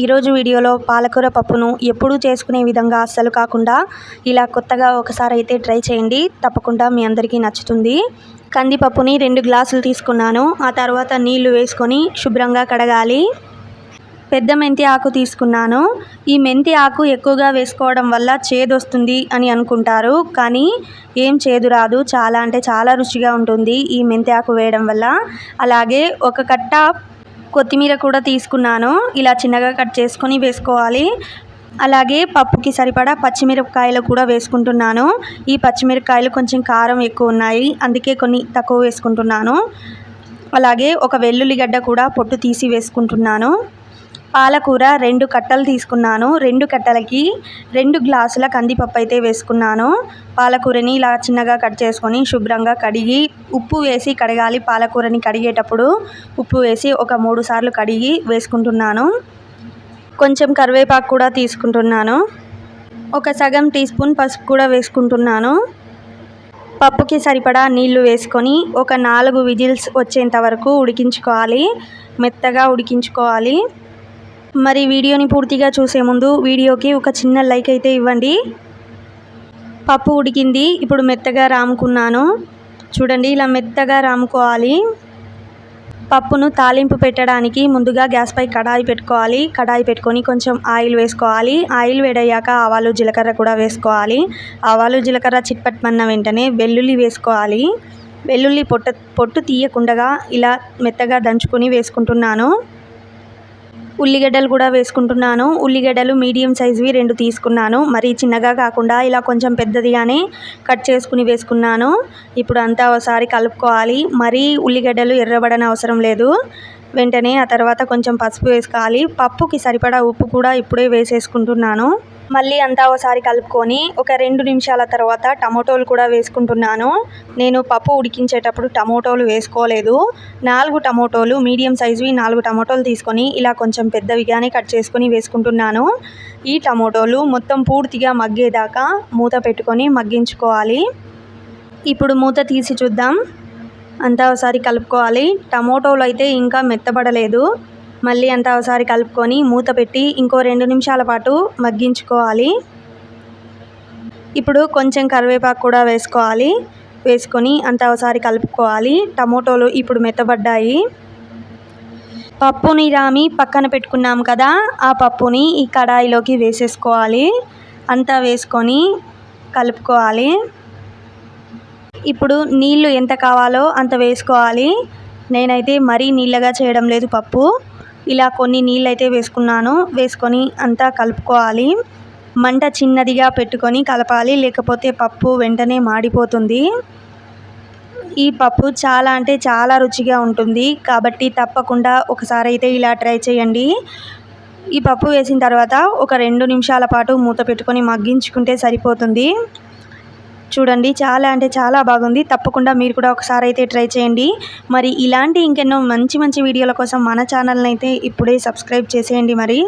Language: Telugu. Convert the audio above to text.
ఈరోజు వీడియోలో పాలకూర పప్పును ఎప్పుడూ చేసుకునే విధంగా అస్సలు కాకుండా ఇలా కొత్తగా ఒకసారి అయితే ట్రై చేయండి. తప్పకుండా మీ అందరికీ నచ్చుతుంది. కందిపప్పుని 2 గ్లాసులు తీసుకున్నాను. ఆ తర్వాత నీళ్లు వేసుకొని శుభ్రంగా కడగాలి. పెద్ద మెంతి ఆకు తీసుకున్నాను. ఈ మెంతి ఆకు ఎక్కువగా వేసుకోవడం వల్ల చేదొస్తుంది అని అనుకుంటారు, కానీ ఏం చేదు రాదు. చాలా అంటే చాలా రుచిగా ఉంటుంది ఈ మెంతి ఆకు వేయడం వల్ల. అలాగే ఒక కట్ట కొత్తిమీర కూడా తీసుకున్నాను. ఇలా చిన్నగా కట్ చేసుకొని వేసుకోవాలి. అలాగే పప్పుకి సరిపడా పచ్చిమిరపకాయలు కూడా వేసుకుంటున్నాను. ఈ పచ్చిమిరపకాయలు కొంచెం కారం ఎక్కువ ఉన్నాయి, అందుకే కొన్ని తక్కువ వేసుకుంటున్నాను. అలాగే ఒక వెల్లుల్లిగడ్డ కూడా పొట్టు తీసి వేసుకుంటున్నాను. పాలకూర 2 కట్టలు తీసుకున్నాను. 2 కట్టలకి 2 గ్లాసుల కందిపప్పు అయితే వేసుకున్నాను. పాలకూరని ఇలా చిన్నగా కట్ చేసుకొని శుభ్రంగా కడిగి ఉప్పు వేసి కడగాలి. పాలకూరని కడిగేటప్పుడు ఉప్పు వేసి ఒక 3 సార్లు కడిగి వేసుకుంటున్నాను. కొంచెం కరివేపాకు కూడా తీసుకుంటున్నాను. ఒక సగం టీ స్పూన్ పసుపు కూడా వేసుకుంటున్నాను. పప్పుకి సరిపడా నీళ్లు వేసుకొని ఒక 4 విజిల్స్ వచ్చేంత వరకు ఉడికించుకోవాలి. మెత్తగా ఉడికించుకోవాలి. మరి వీడియోని పూర్తిగా చూసే ముందు వీడియోకి ఒక చిన్న లైక్ అయితే ఇవ్వండి. పప్పు ఉడికింది. ఇప్పుడు మెత్తగా రాముకున్నాను. చూడండి, ఇలా మెత్తగా రాముకోవాలి. పప్పును తాలింపు పెట్టడానికి ముందుగా గ్యాస్పై కడాయి పెట్టుకోవాలి. కడాయి పెట్టుకొని కొంచెం ఆయిల్ వేసుకోవాలి. ఆయిల్ వేడయ్యాక ఆవాలు జీలకర్ర కూడా వేసుకోవాలి. ఆవాలు జీలకర్ర చిట్పట్మన్న వెంటనే వెల్లుల్లి వేసుకోవాలి. వెల్లుల్లి పొట్టు తీయకుండా ఇలా మెత్తగా దంచుకొని వేసుకుంటున్నాను. ఉల్లిగడ్డలు కూడా వేసుకుంటున్నాను. ఉల్లిగడ్డలు మీడియం సైజువి 2 తీసుకున్నాను. మరి చిన్నగా కాకుండా ఇలా కొంచెం పెద్దదిగానే కట్ చేసుకుని వేసుకున్నాను. ఇప్పుడు అంతా ఒకసారి కలుపుకోవాలి. మరీ ఉల్లిగడ్డలు ఎర్రబడని అవసరం లేదు. వెంటనే ఆ తర్వాత కొంచెం పసుపు వేసుకోవాలి. పప్పుకి సరిపడా ఉప్పు కూడా ఇప్పుడే వేసేసుకుంటున్నాను. మళ్ళీ అంతా ఒకసారి కలుపుకొని ఒక 2 నిమిషాల తర్వాత టమోటోలు కూడా వేసుకుంటున్నాను. నేను పప్పు ఉడికించేటప్పుడు టమోటోలు వేసుకోలేదు. 4 టమోటోలు మీడియం సైజువి 4 టమోటోలు తీసుకొని ఇలా కొంచెం పెద్దవిగానే కట్ చేసుకొని వేసుకుంటున్నాను. ఈ టమోటోలు మొత్తం పూర్తిగా మగ్గేదాకా మూత పెట్టుకొని మగ్గించుకోవాలి. ఇప్పుడు మూత తీసి చూద్దాం. అంతా ఒకసారి కలుపుకోవాలి. టమోటోలు అయితే ఇంకా మెత్తబడలేదు. మళ్ళీ అంతా ఒకసారి కలుపుకొని మూత పెట్టి ఇంకో 2 నిమిషాల పాటు మగ్గించుకోవాలి. ఇప్పుడు కొంచెం కరివేపాకు కూడా వేసుకోవాలి. వేసుకొని అంతా ఒకసారి కలుపుకోవాలి. టమోటోలు ఇప్పుడు మెత్తబడ్డాయి. పప్పుని రామి పక్కన పెట్టుకున్నాం కదా, ఆ పప్పుని ఈ కడాయిలోకి వేసేసుకోవాలి. అంతా వేసుకొని కలుపుకోవాలి. ఇప్పుడు నీళ్లు ఎంత కావాలో అంత వేసుకోవాలి. నేనైతే మరీ నీళ్ళగా చేయడం లేదు పప్పు. ఇలా కొన్ని నీళ్ళు అయితే వేసుకున్నాను. వేసుకొని అంతా కలుపుకోవాలి. మంట చిన్నదిగా పెట్టుకొని కలపాలి, లేకపోతే పప్పు వెంటనే మాడిపోతుంది. ఈ పప్పు చాలా అంటే చాలా రుచిగా ఉంటుంది, కాబట్టి తప్పకుండా ఒకసారి అయితే ఇలా ట్రై చేయండి. ఈ పప్పు వేసిన తర్వాత ఒక 2 నిమిషాల పాటు మూత పెట్టుకొని మగ్గించుకుంటే సరిపోతుంది. చూడండి, చాలా అంటే చాలా బాగుంది. తప్పకుండా మీరు కూడా ఒకసారి అయితే ట్రై చేయండి. మరి ఇలాంటి ఇంకెన్నో మంచి మంచి వీడియోల కోసం మన ఛానల్ని అయితే ఇప్పుడే సబ్స్క్రైబ్ చేసేయండి. మరి